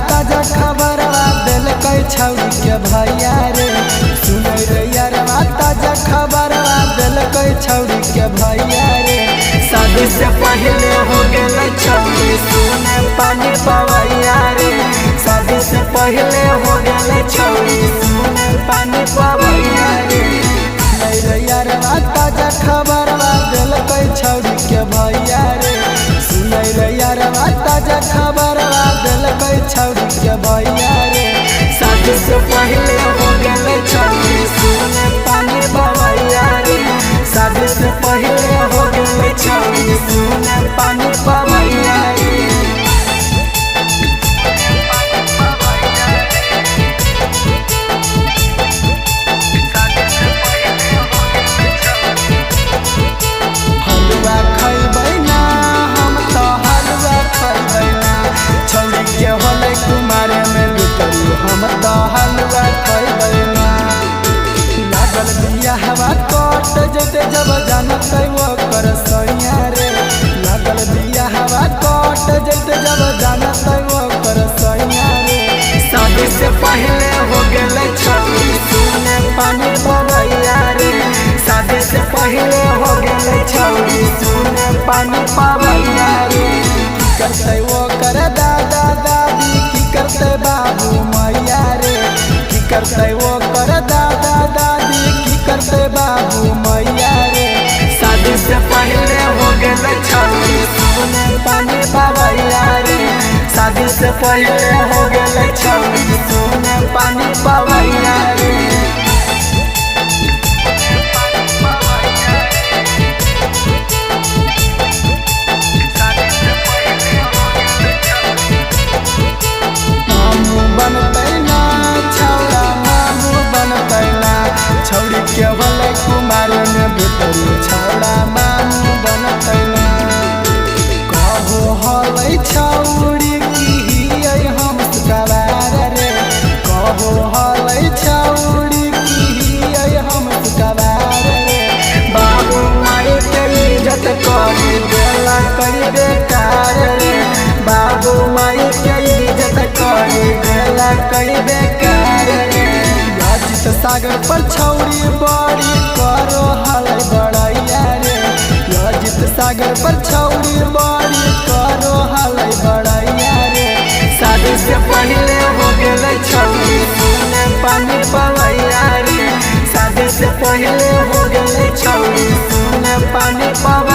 ताजा खबरवा दिलकै छौरी के भैया रे। सुनै रे यारवा ताजा खबरवा दिलकै छौरी के भैया रे। शादी से पहले हो गेलै छौरी सुने पानी पवैया रे। शादी से पहले हो गेलै छौरी सुने पानी पवैया रे। सुनै रे यारवा ताजा खबरवा दिलकै छौरी के भैया रे। सुनै रे यारवा ताजा खबरवा दिलकै छौरी के भैया रे। शादी से पहले हो गेलै छौरी सुने पानी पवैया रे। शादी से पहले हो गेलै छौरी सुने पानी पवैया रे। हलवा खैबै ना हम तो हलवा खैबै ना। छौरी के होलै कुमार में लुटरी हम तो हलवा खैबै ना। लागल बियाहवा कट जेते जब जानतै ओकर सैया रे। लागल बियाहवा कट जेते जब जानतै ओकर सैया रे। शादी से पहले हो गेलै छौरी सुने पानी पवैया रे। शादी से पहले हो गेलै छौरी सुने पानी पवैया रे। की करतै ओकर दादा दादी की करतै बाबू मैया रे। की करतै ओकर दादा दादी की करतै बाबू मैया रे। शादी से पहले हो गेलै छौरी सुने पानी पवैया रे। शादी से पहले हो गेलै छौरी सुने पानी पवैया रे। मामू बनतै ना छौरा मामू बनतै ना। छौरी के होलै कुमार में भीतरी छौरा मामू बनतै ना। कहो होलै छौरी की हियै हम सुगवार रे। कहो होलै छौरी की हियै हम सुगवार रे। बाबू माई के इज्जत करी देला कई बेकार रे। बाबू माई के इज्जत करी देला कई बेकार रे। अजित सागर पर छौरी बड़ी करो हलै बड़ैया रे। अजित सागर पर छौरी बड़ी करो हलै बड़ैया रे। शादी से पहले हो गेलै छौरी सुने पानी पवैया रे। शादी से पहले हो गेलै छौरी सुने पानी पवैया।